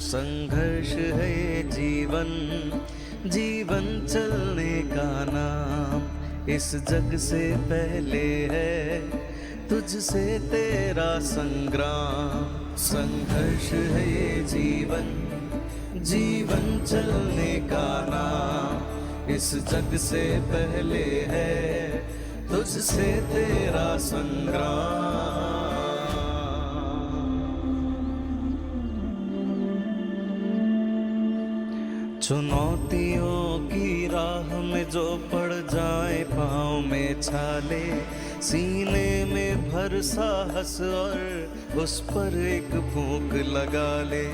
संघर्ष है ये जीवन, जीवन चलने का नाम। इस जग से पहले है तुझसे तेरा संग्राम। संघर्ष है ये जीवन, जीवन चलने का नाम। इस जग से पहले है तुझसे तेरा संग्राम। चुनौतियों की राह में जो पड़ जाए पाँव में छाले, सीने में भर साहस और उस पर एक फूंक लगा ले।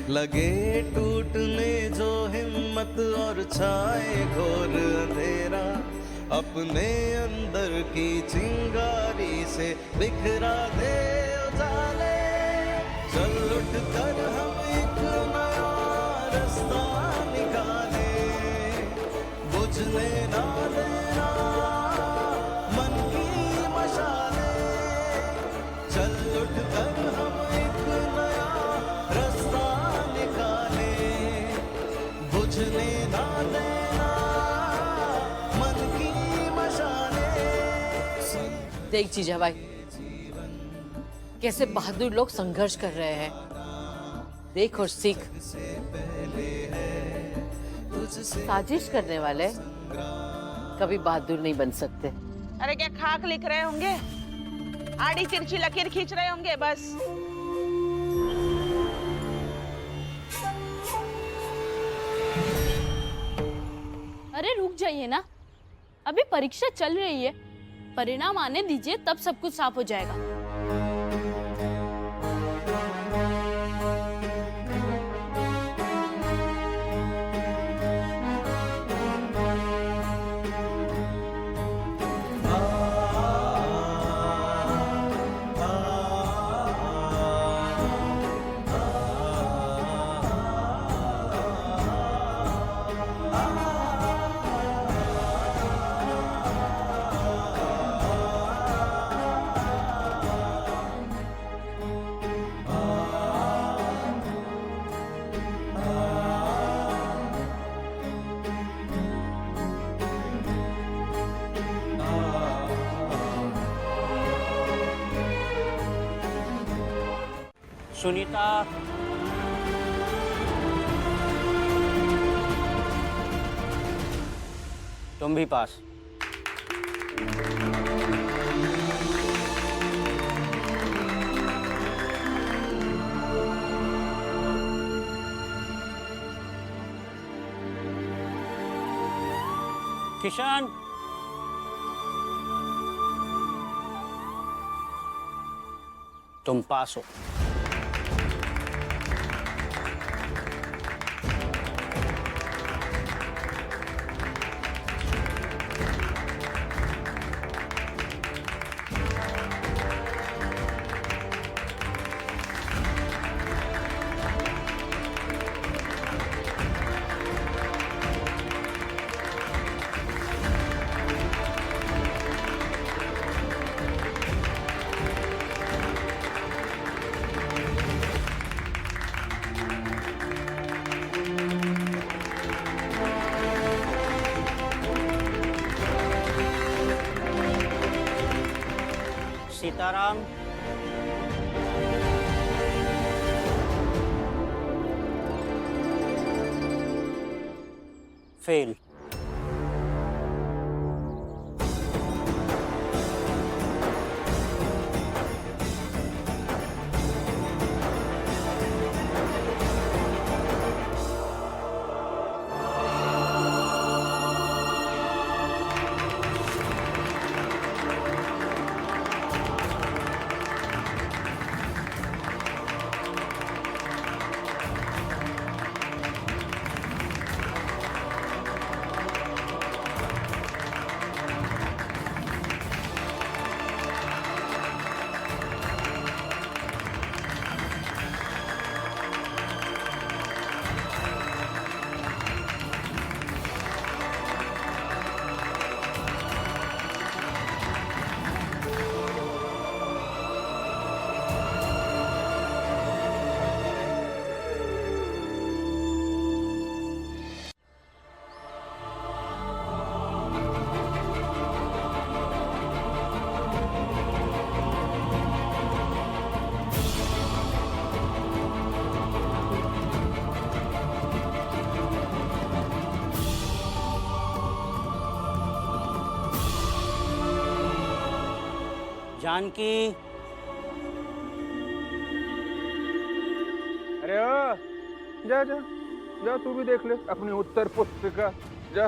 लगे टूटने जो हिम्मत और छाए घोर अंधेरा, अपने अंदर की चिंगारी से बिखरा दे उजाले। चल उठ कर हम एक नया रास्ता निकाले, बुझने ना देना मन की मशाले। चल उठ कर हम एक नया रास्ता निकाले, बुझने ना देना मन की मशाले। देख जीजा भाई, कैसे बहादुर लोग संघर्ष कर रहे हैं। देख और सीख। साजिश करने वाले कभी बहादुर नहीं बन सकते। अरे क्या खाक लिख रहे होंगे, आड़ी तिरछी लकीर खींच रहे होंगे बस। अरे रुक जाइए ना, अभी परीक्षा चल रही है, परिणाम आने दीजिए, तब सब कुछ साफ हो जाएगा। सुनीता, तुम भी पास। किशन, तुम पास हो। सीताराम, फेल। जानकी। अरे ओ, जा जा जा, तू भी देख ले अपने उत्तर पुत्र का। जा।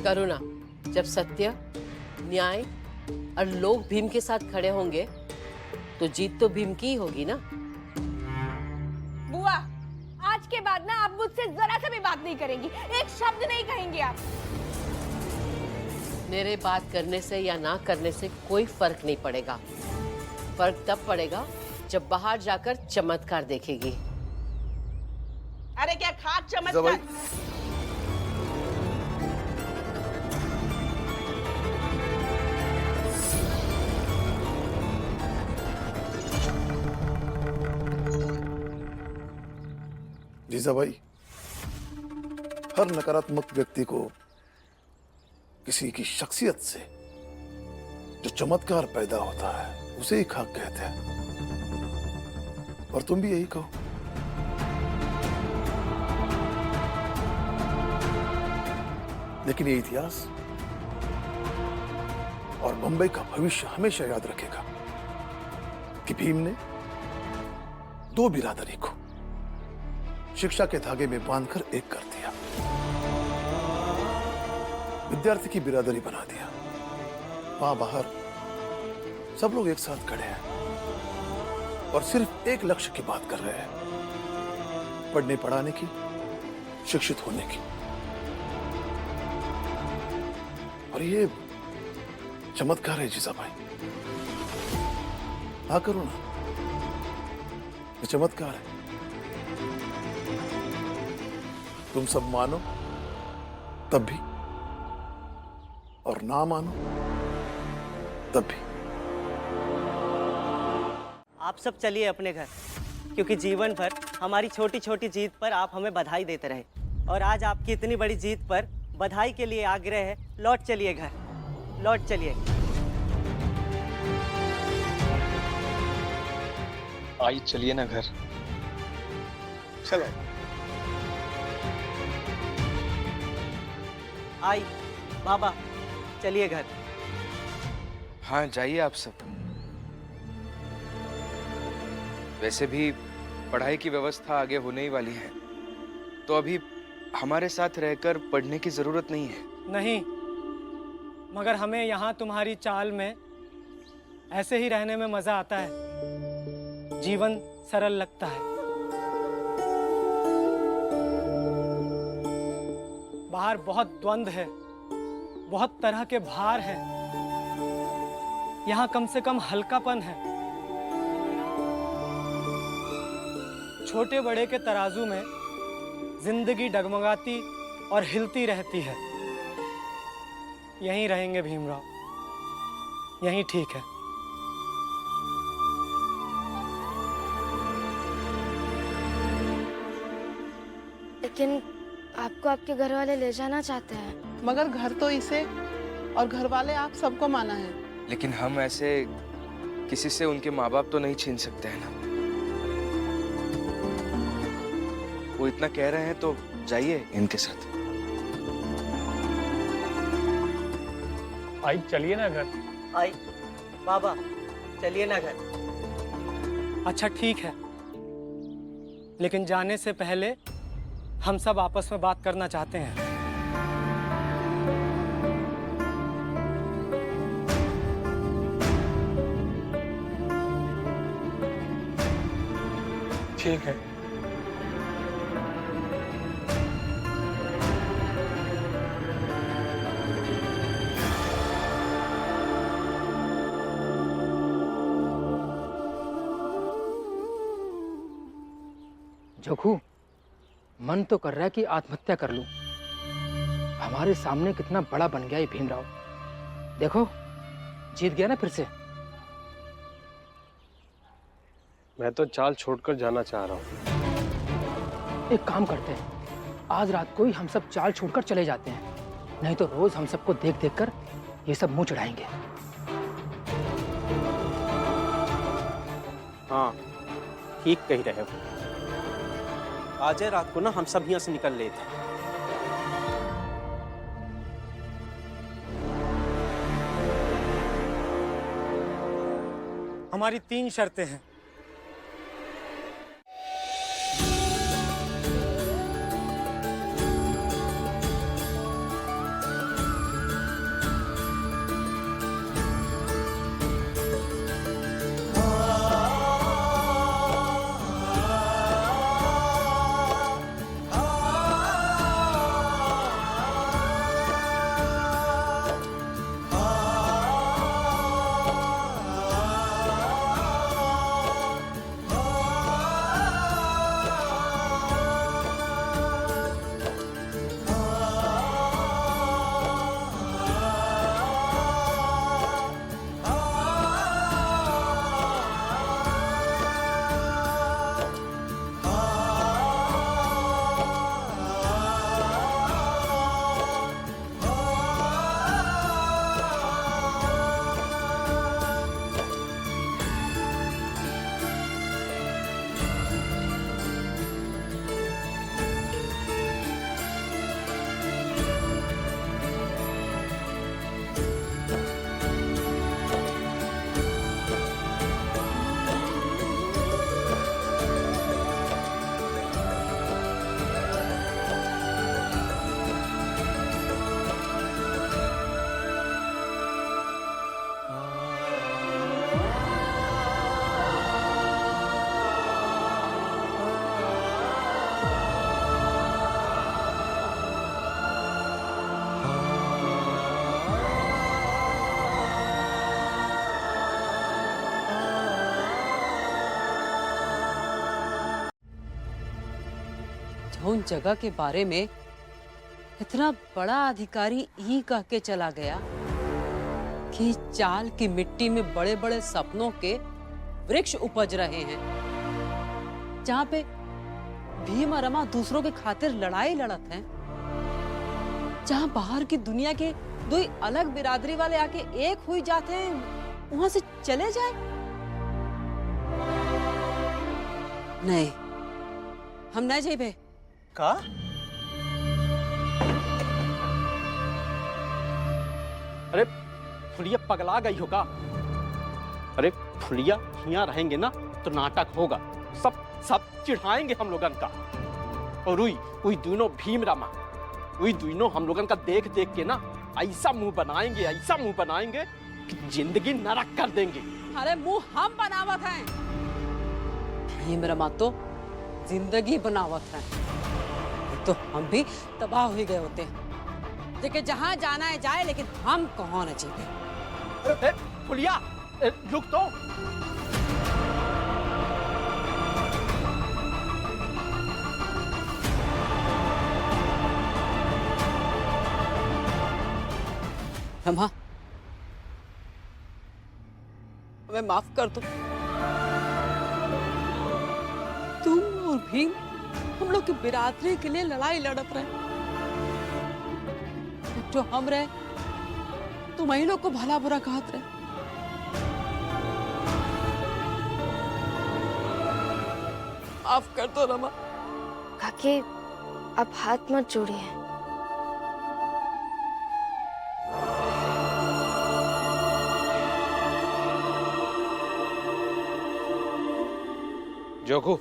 करुणा, जब सत्य, न्याय और लोग भीम के साथ खड़े होंगे तो जीत तो भीम की ही होगी ना। बुआ, आज के बाद ना आप मुझसे जरा सा भी बात नहीं करेंगी, एक शब्द नहीं कहेंगी आप। मेरे बात करने से या ना करने से कोई फर्क नहीं पड़ेगा। फर्क तब पड़ेगा जब बाहर जाकर चमत्कार देखेगी। अरे क्या खाक चमत्कार। जीजाबाई, हर नकारात्मक व्यक्ति को किसी की शख्सियत से जो चमत्कार पैदा होता है उसे ही खाक कहते हैं। और तुम भी यही कहो। लेकिन ये इतिहास और बंबई का भविष्य हमेशा याद रखेगा कि भीम ने दो बिरादरी को शिक्षा के धागे में बांधकर एक कर दिया। विद्यार्थी की बिरादरी बना दिया। वहां बाहर सब लोग एक साथ खड़े हैं और सिर्फ एक लक्ष्य की बात कर रहे हैं, पढ़ने पढ़ाने की, शिक्षित होने की। और ये चमत्कार है जीजाबाई। हाँ करो ना, ये चमत्कार है। तुम सब मानो तब भी और ना मानो तब भी। आप सब चलिए अपने घर, क्योंकि जीवन भर हमारी छोटी छोटी जीत पर आप हमें बधाई देते रहे, और आज आपकी इतनी बड़ी जीत पर बधाई के लिए आग्रह है। लौट चलिए घर, लौट चलिए। आई चलिए ना घर। चलो। आई बाबा, चलिए घर। हाँ जाइए आप सब। वैसे भी पढ़ाई की व्यवस्था आगे होने ही वाली है, तो अभी हमारे साथ रहकर पढ़ने की जरूरत नहीं है। नहीं, मगर हमें यहाँ तुम्हारी चाल में ऐसे ही रहने में मजा आता है। जीवन सरल लगता है। बाहर बहुत द्वंद्व है, बहुत तरह के भार हैं। यहाँ कम से कम हल्कापन है। छोटे बड़े के तराजू में जिंदगी डगमगाती और हिलती रहती है। यहीं रहेंगे भीमराव, यहीं ठीक है। लेकिन आपको आपके घर वाले ले जाना चाहते हैं। मगर घर तो इसे और घर वाले आप सबको माना है। लेकिन हम ऐसे किसी से उनके माँ बाप तो नहीं छीन सकते हैं ना। वो इतना कह रहे हैं तो जाइए इनके साथ। आई चलिए ना घर। आई बाबा, चलिए ना घर। अच्छा ठीक है, लेकिन जाने से पहले हम सब आपस में बात करना चाहते हैं। ठीक है। जोखू, मन तो कर रहा है कि आत्महत्या कर लूं। हमारे सामने कितना बड़ा बन गया ये भीमराव। देखो, जीत गया ना फिर से। मैं तो चाल छोड़कर जाना चाह रहा हूँ। एक काम करते हैं, आज रात को ही हम सब चाल छोड़कर चले जाते हैं, नहीं तो रोज हम सबको देख देख कर ये सब मुंह चढ़ाएंगे। हाँ ठीक कह रहे हो। आज रात को ना हम सब यहाँ से निकल रहे थे। हमारी 3 शर्तें हैं। उन जगह के बारे में इतना बड़ा अधिकारी ही कह के चला गया कि चाल की मिट्टी में बड़े बड़े सपनों के वृक्ष उपज रहे हैं, जहां पे भीम और रमा दूसरों के खातिर लड़ाई लड़त हैं, जहां बाहर की दुनिया के दो अलग बिरादरी वाले आके एक हुई जाते हैं, वहां से चले जाए। नहीं, हम नहीं जाइबे। का? अरे फुलिया पगला गई होगा। अरे फुलिया यहाँ रहेंगे ना तो नाटक होगा, सब चिढ़ाएंगे हम लोगन का। और उई दोनों भीम रमा, उई दोनों हम लोगन का देख देख के ना ऐसा मुंह बनाएंगे कि जिंदगी नरक कर देंगे। अरे मुंह हम बनावत हैं, भीम रमा तो जिंदगी बनावत है, तो हम भी तबाह हो गए होते हैं। देखिए जहां जाना है जाए, लेकिन हम कहाँ न चाहिए। फुलिया रुक तो। रमा, हमें माफ कर दो। तुम और भीम हम लोग की बिरादरी के लिए लड़ाई लड़त रहे, जो हम रहे तुम ही लोग को भला बुरा कहत रहे। माफ कर दो रमा। काकी अब हाथ मत जोड़िए। जोगू,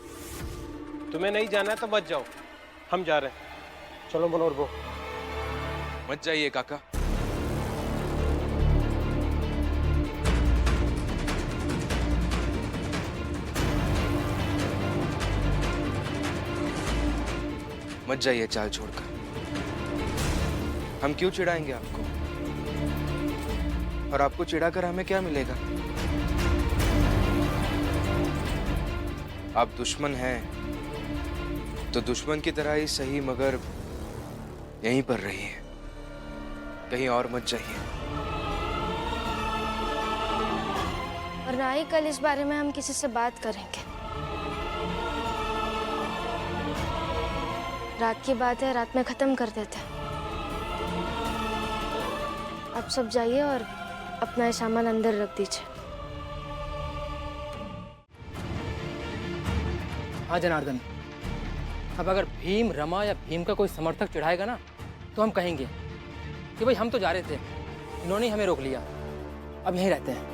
तुम्हें नहीं जाना है तो मत जाओ, हम जा रहे हैं। चलो मनोहर वो। मत जाइए काका। मत जाइए चाल छोड़कर। हम क्यों चिढ़ाएंगे आपको, और आपको चिढ़ाकर हमें क्या मिलेगा? आप दुश्मन हैं तो दुश्मन की तरह ही सही, मगर यहीं पर रहिए, कहीं और मत जाइए। और ना ही कल इस बारे में हम किसी से बात करेंगे। रात की बात है, रात में खत्म कर देते हैं। आप सब जाइए और अपना सामान अंदर रख दीजिए। हाँ जनार्दन, अब अगर भीम, रमा या भीम का कोई समर्थक चिढ़ाएगा ना तो हम कहेंगे कि भाई हम तो जा रहे थे, इन्होंने ही हमें रोक लिया, अब यहीं रहते हैं।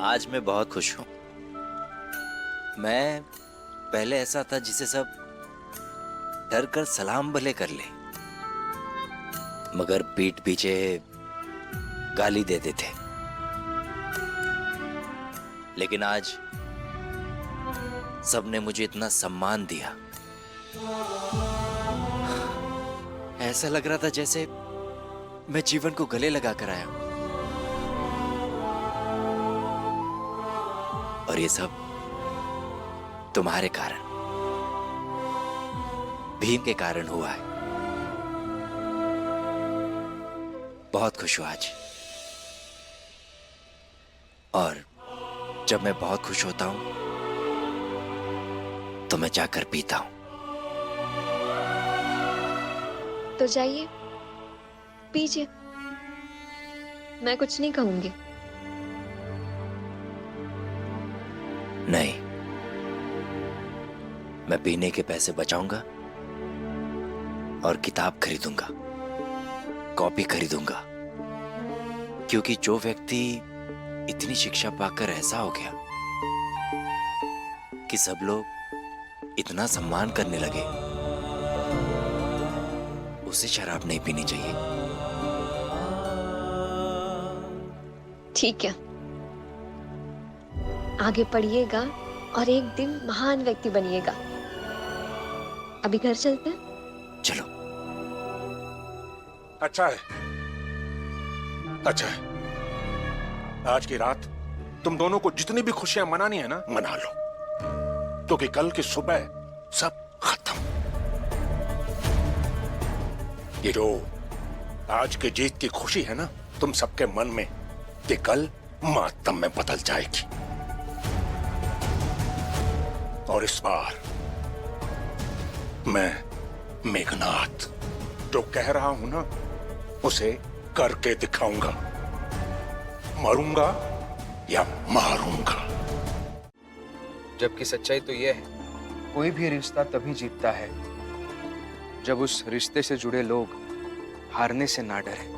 आज मैं बहुत खुश हूं। मैं पहले ऐसा था जिसे सब डर कर सलाम भले कर ले, मगर पीठ पीछे गाली देते थे। लेकिन आज सबने मुझे इतना सम्मान दिया, ऐसा लग रहा था जैसे मैं जीवन को गले लगा कर आया हूं। और ये सब तुम्हारे कारण, भीम के कारण हुआ है। बहुत खुश हूं आज। और जब मैं बहुत खुश होता हूं तो मैं जाकर पीता हूं। तो जाइए पीजिए, मैं कुछ नहीं कहूंगी। नहीं, मैं पीने के पैसे बचाऊंगा और किताब खरीदूंगा, कॉपी खरीदूंगा, क्योंकि जो व्यक्ति इतनी शिक्षा पाकर ऐसा हो गया कि सब लोग इतना सम्मान करने लगे, उसे शराब नहीं पीनी चाहिए। ठीक है, आगे पढ़िएगा और एक दिन महान व्यक्ति बनिएगा। अभी घर चलते हैं? चलो। अच्छा है, अच्छा है। आज की रात तुम दोनों को जितनी भी खुशियां मनानी है ना, मना लो, क्योंकि कल की सुबह सब खत्म। ये जो आज की जीत की खुशी है ना तुम सबके मन में, ये कल मातम में बदल जाएगी। और इस बार मैं मेघनाथ जो कह रहा हूं ना, उसे करके दिखाऊंगा। मरूंगा या मारूंगा। जबकि सच्चाई तो यह है, कोई भी रिश्ता तभी जीतता है जब उस रिश्ते से जुड़े लोग हारने से ना डरे।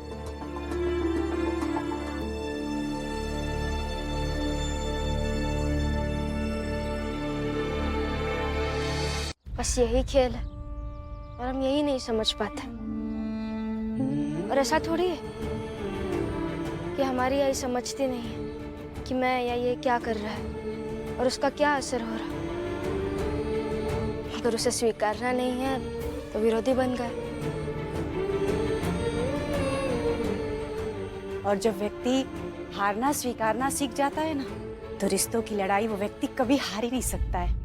बस यही खेल है और हम यही नहीं समझ पाते। और ऐसा थोड़ी है कि हमारी आई समझती नहीं है कि मैं या ये क्या कर रहा है और उसका क्या असर हो रहा है। अगर उसे स्वीकारना नहीं है तो विरोधी बन गए। और जब व्यक्ति हारना स्वीकारना सीख जाता है ना, तो रिश्तों की लड़ाई वो व्यक्ति कभी हार ही नहीं सकता है।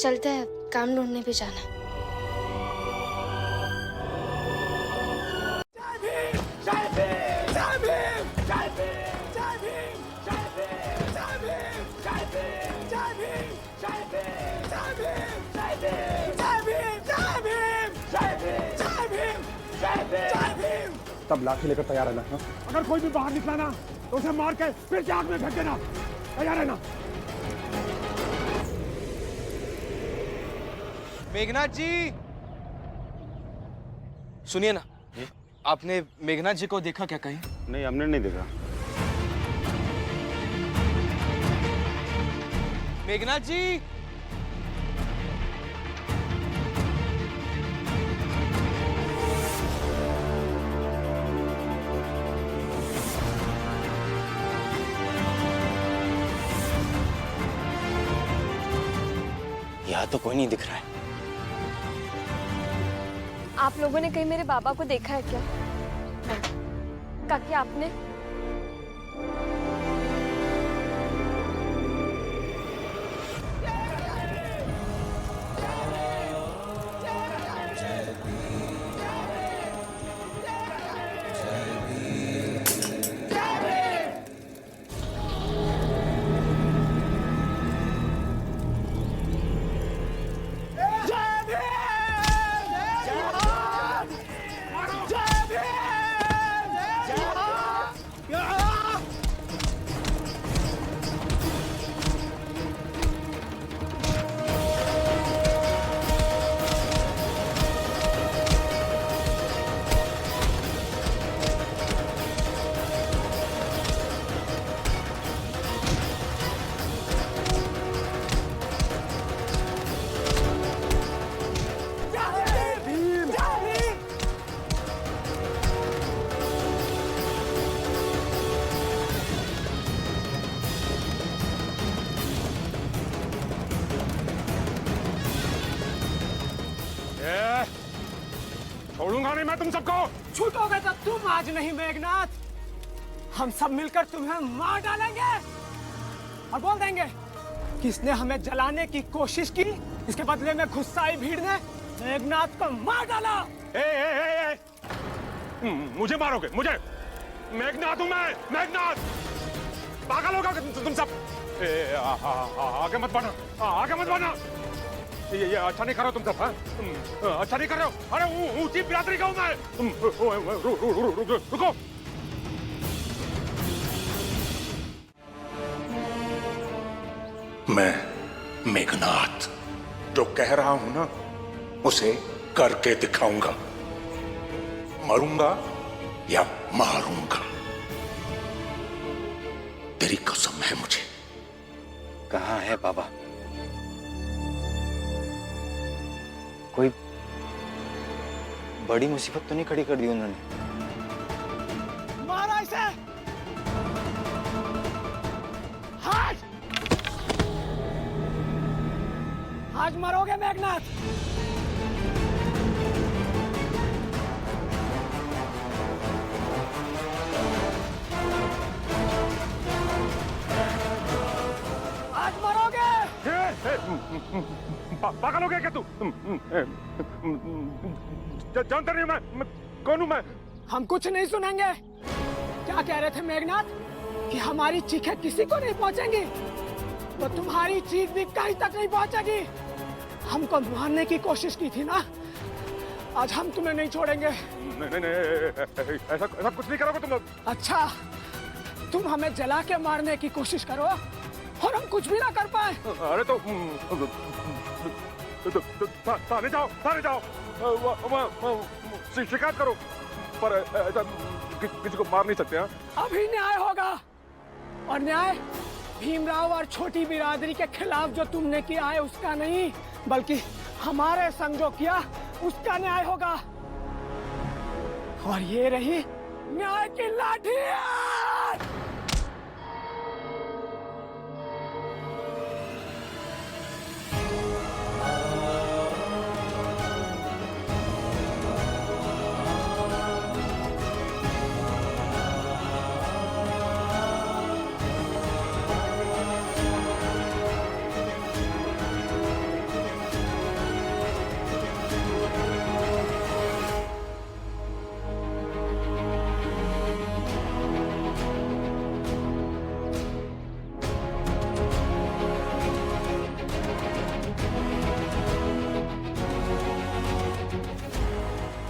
चलते हैं, काम ढूंढने भी जाना। तब लाठी लेकर तैयार रहना। हाँ? अगर कोई भी बाहर निकला ना तो उसे मार के फिर से आग में फेंक देना। तैयार रहना। मेघनाथ जी, सुनिए ना, आपने मेघनाथ जी को देखा क्या कहीं? नहीं, हमने नहीं देखा। मेघनाथ जी, यहां तो कोई नहीं दिख रहा है। आप लोगों ने कहीं मेरे बाबा को देखा है क्या? काकी आपने? छोड़ूंगा नहीं मैं तुम सबको। छूटोगे तो तुम आज नहीं मेघनाथ, हम सब मिलकर तुम्हें मार डालेंगे और बोल देंगे किसने हमें जलाने की कोशिश की, इसके बदले में गुस्साई भीड़ ने मेघनाथ को मार डाला। ए, मुझे मारोगे? मुझे? मेघनाथ हूं मैं, मेघनाथ। पागल होगा तुम सब। आगे मत बढ़ना, आगे मत बढ़ना। ये अच्छा नहीं कर रहे हो तुम सब। अच्छा नहीं कर रहे हो। अरे ऊंची बिरादरी का हूं मैं। रुको। मैं मेघनाथ जो कह रहा हूं ना उसे करके दिखाऊंगा। मरूंगा या मारूंगा, तेरी कसम है मुझे। कहाँ है बाबा? कोई बड़ी मुसीबत तो नहीं खड़ी कर दी उन्होंने? मारा इसे। आज आज मरोगे मेघनाथ। आज मरोगे। पागल हो गया क्या तू? जानता नहीं मैं कौन हूं मैं? हम कुछ नहीं सुनेंगे। क्या कह रहे थे मेघनाथ कि हमारी चीखें किसी को नहीं पहुंचेंगी, तो तुम्हारी चीख भी कहीं तक नहीं पहुंचेगी। हमको मारने की कोशिश की थी ना, आज हम तुम्हें नहीं छोड़ेंगे। नहीं, ऐसा कुछ नहीं करोगे तुम लोग। अच्छा, तुम हमें जला के मारने की कोशिश करो और हम कुछ भी ना कर पाए। अरे तो थाने जाओ, शिकायत करो, पर ऐसा किसी को मार नहीं सकते। अभी न्याय होगा, और न्याय भीमराव और छोटी बिरादरी के खिलाफ जो तुमने किया है उसका नहीं, बल्कि हमारे संग जो किया उसका न्याय होगा। और ये रही न्याय की लाठी।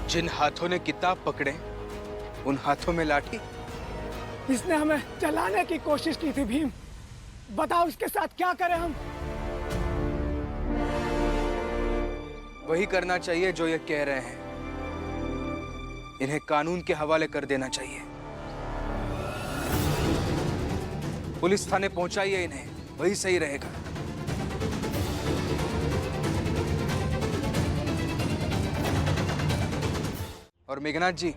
जिन हाथों ने किताब पकड़े उन हाथों में लाठी। इसने हमें जलाने की कोशिश की थी भीम, बताओ इसके साथ क्या करें हम? वही करना चाहिए जो ये कह रहे हैं। इन्हें कानून के हवाले कर देना चाहिए। पुलिस थाने पहुंचाइए इन्हें, वही सही रहेगा। और मेघनाथ जी,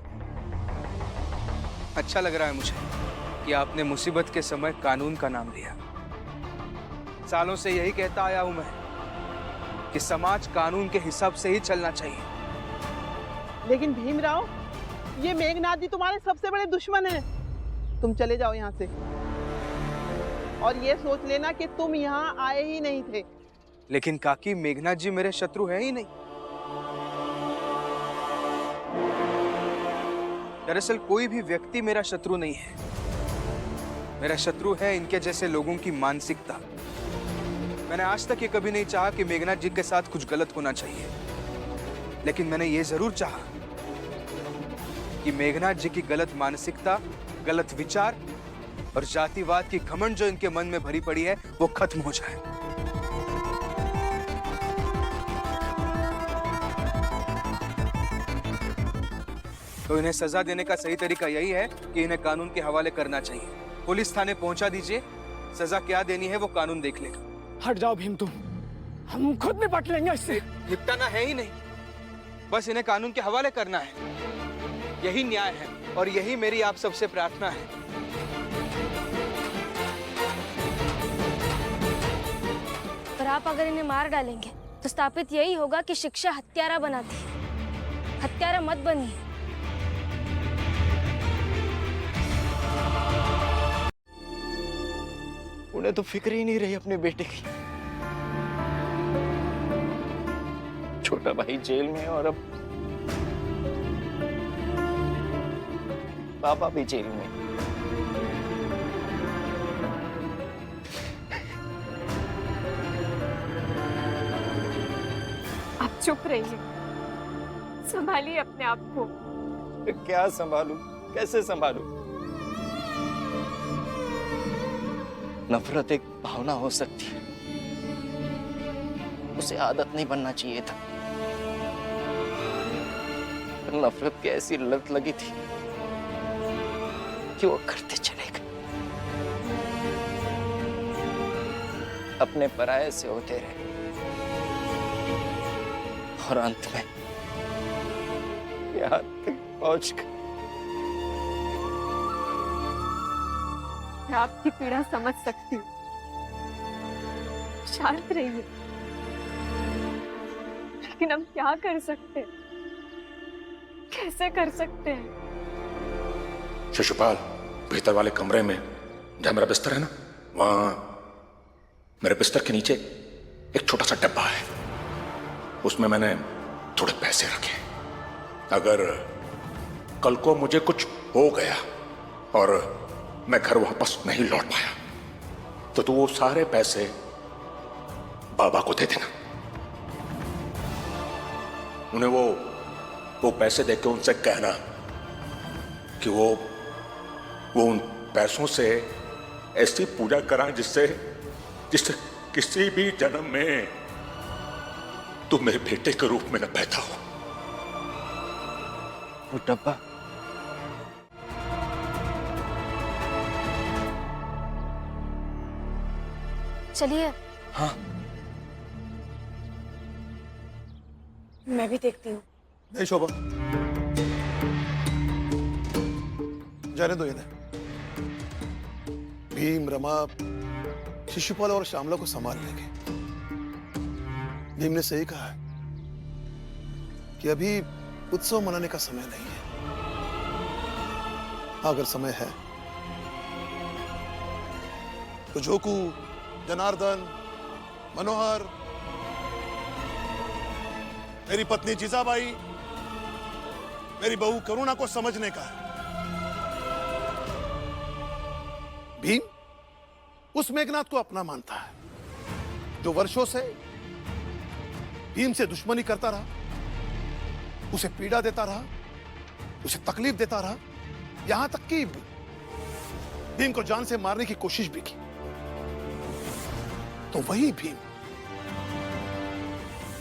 अच्छा लग रहा है मुझे कि आपने मुसीबत के समय कानून का नाम लिया। सालों से यही कहता आया हूं मैं कि समाज कानून के हिसाब से ही चलना चाहिए। लेकिन भीमराव, ये मेघनाथ जी तुम्हारे सबसे बड़े दुश्मन हैं। तुम चले जाओ यहाँ से और ये सोच लेना कि तुम यहाँ आए ही नहीं थे। लेकिन काकी, मेघनाथ जी मेरे शत्रु हैं ही नहीं। दरअसल कोई भी व्यक्ति मेरा शत्रु नहीं है। मेरा शत्रु है इनके जैसे लोगों की मानसिकता। मैंने आज तक ये कभी नहीं चाहा कि मेघनाथ जी के साथ कुछ गलत होना चाहिए, लेकिन मैंने ये जरूर चाहा कि मेघनाथ जी की गलत मानसिकता, गलत विचार और जातिवाद की घमंड जो इनके मन में भरी पड़ी है वो खत्म हो जाए। तो इन्हें सजा देने का सही तरीका यही है कि इन्हें कानून के हवाले करना चाहिए। पुलिस थाने पहुंचा दीजिए, सजा क्या देनी है वो कानून देख लेगा। हट जाओ भीम, तुम, हम खुद निपट लेंगे इससे। निपटाना है ही नहीं, बस इन्हें कानून के हवाले करना है। यही न्याय है और यही मेरी आप सबसे प्रार्थना है। पर आप अगर इन्हें मार डालेंगे तो स्थापित यही होगा कि शिक्षा हत्यारा बनाती है। हत्यारा मत बनिए। उन्हें तो फिक्र ही नहीं रही अपने बेटे की। छोटा भाई जेल में और अब पापा भी जेल में। आप चुप रहिए, संभालिए अपने आप को। क्या संभालूं, कैसे संभालूं? नफरत एक भावना हो सकती है, उसे आदत नहीं बनना चाहिए था। पर नफरत की ऐसी लत लगी थी कि वो करते चले गए। अपने पराये से होते रहे और अंत में यहाँ तक पहुंच गए। मैं आपकी पीड़ा समझ सकती हूँ, शांत रहिए। लेकिन हम क्या कर सकते हैं, कैसे कर सकते हैं? शिशुपाल, भीतर वाले कमरे में जहां मेरा बिस्तर है ना, वहां मेरे बिस्तर के नीचे एक छोटा सा डब्बा है। उसमें मैंने थोड़े पैसे रखे। अगर कल को मुझे कुछ हो गया और मैं घर वापस नहीं लौट पाया तो तू वो सारे पैसे बाबा को दे देना। उन्हें वो पैसे देके उनसे कहना कि वो उन पैसों से ऐसी पूजा कराएं जिससे किसी भी जन्म में तू मेरे बेटे के रूप में न पैदा हो। वो डब्बा चलिए। हाँ, मैं भी देखती हूँ। नहीं शोभा, जाने दो इन्हें। भीम, रमा, शिशुपाल और श्यामला को संभाल लेंगे। भीम ने सही कहा है कि अभी उत्सव मनाने का समय नहीं है। अगर समय है तो जोकू, जनार्दन, मनोहर, मेरी पत्नी जीजाबाई, मेरी बहू करुणा को समझने का है। भीम उस मेघनाथ को अपना मानता है जो वर्षों से भीम से दुश्मनी करता रहा, उसे पीड़ा देता रहा, उसे तकलीफ देता रहा, यहां तक कि भीम को जान से मारने की कोशिश भी की। तो वही भीम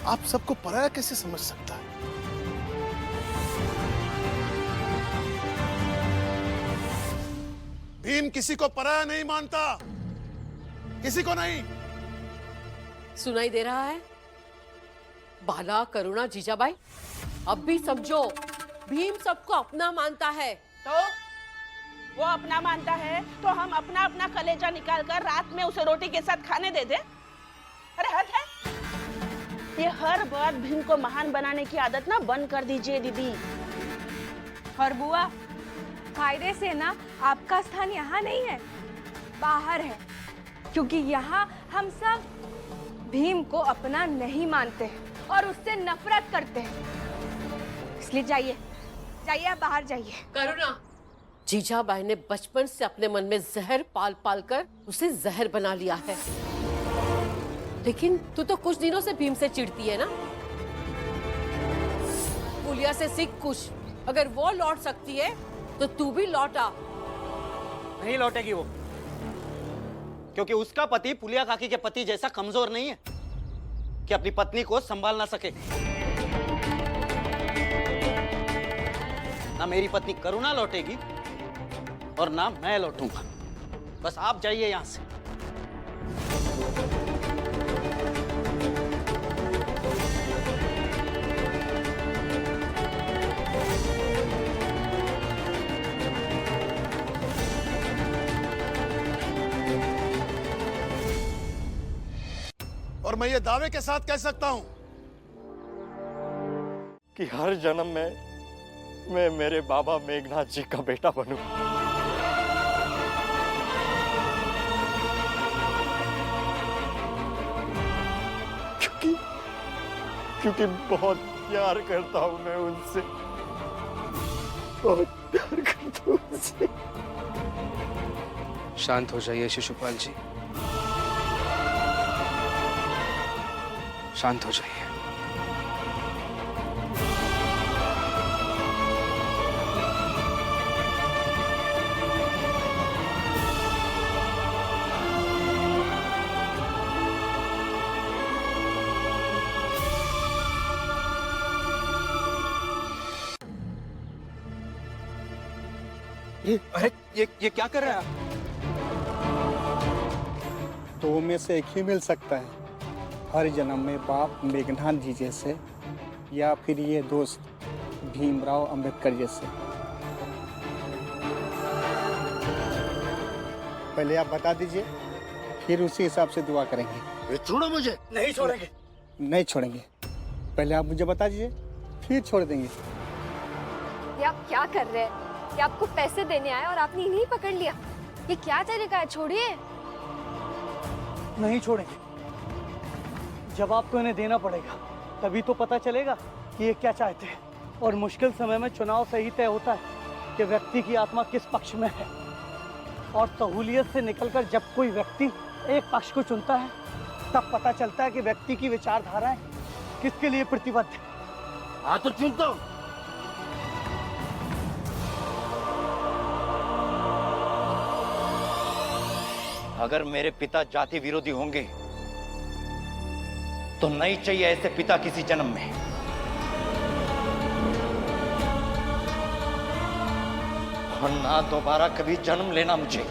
आप सबको पराया कैसे समझ सकता है? भीम किसी को पराया नहीं मानता, किसी को नहीं। सुनाई दे रहा है? बाला, करुणा, जीजाबाई, अब भी समझो, भीम सबको अपना मानता है। तो वो अपना मानता है तो हम अपना अपना कलेजा निकाल कर रात में उसे रोटी के साथ खाने दे दे? अरे हद है। ये हर बार भीम को महान बनाने की आदत ना बंद कर दीजिए दीदी। और बुआ, कायदे से ना आपका स्थान यहाँ नहीं है, बाहर है, क्योंकि यहाँ हम सब भीम को अपना नहीं मानते हैं और उससे नफरत करते हैं। इसलिए जाइए, जाइए, आप बाहर जाइए। करुणा, जीजाबाई ने बचपन से अपने मन में जहर पाल पाल कर उसे जहर बना लिया है। लेकिन तू तो कुछ दिनों से भीम से चिढ़ती है ना। पुलिया से सीख कुछ, अगर वो लौट सकती है तो तू भी लौट आ। नहीं लौटेगी वो, क्योंकि उसका पति पुलिया काकी के पति जैसा कमजोर नहीं है कि अपनी पत्नी को संभाल ना सके। ना मेरी पत्नी करुणा लौटेगी और ना मैं लौटूंगा। बस आप जाइए यहां से। और मैं ये दावे के साथ कह सकता हूं कि हर जन्म में मैं मेरे बाबा मेघनाथ जी का बेटा बनूं। क्योंकि बहुत प्यार करता हूं मैं उनसे, बहुत प्यार करता हूं उनसे। शांत हो जाइए शिशुपाल जी, शांत हो जाइए। अरे ये क्या कर रहा है? दो में से एक ही मिल सकता है, हर जन्म में बाप मेघनाथ जी जैसे या फिर ये दोस्त भीमराव अंबेडकर जैसे। पहले आप बता दीजिए, फिर उसी हिसाब से दुआ करेंगे। छोड़ो मुझे। नहीं छोड़ेंगे। नहीं छोड़ेंगे, पहले आप मुझे बता दीजिए, फिर छोड़ देंगे। ये आप क्या कर रहे हैं? ये आपको पैसे देने आए और आपने इन्हीं पकड़ लिया। ये क्या तरीका है? छोड़िए। नहीं छोड़ेंगे, जवाब तो इन्हें देना पड़ेगा, तभी तो पता चलेगा कि ये क्या चाहते हैं। और मुश्किल समय में चुनाव से ही तय होता है कि व्यक्ति की आत्मा किस पक्ष में है। और सहूलियत से निकलकर जब कोई व्यक्ति एक पक्ष को चुनता है, तब पता चलता है कि व्यक्ति की विचारधाराएं किसके लिए प्रतिबद्ध है। हाँ तो चुनता हूं। अगर मेरे पिता जाति विरोधी होंगे तो नहीं चाहिए ऐसे पिता किसी जन्म में। और ना दोबारा कभी जन्म लेना मुझे।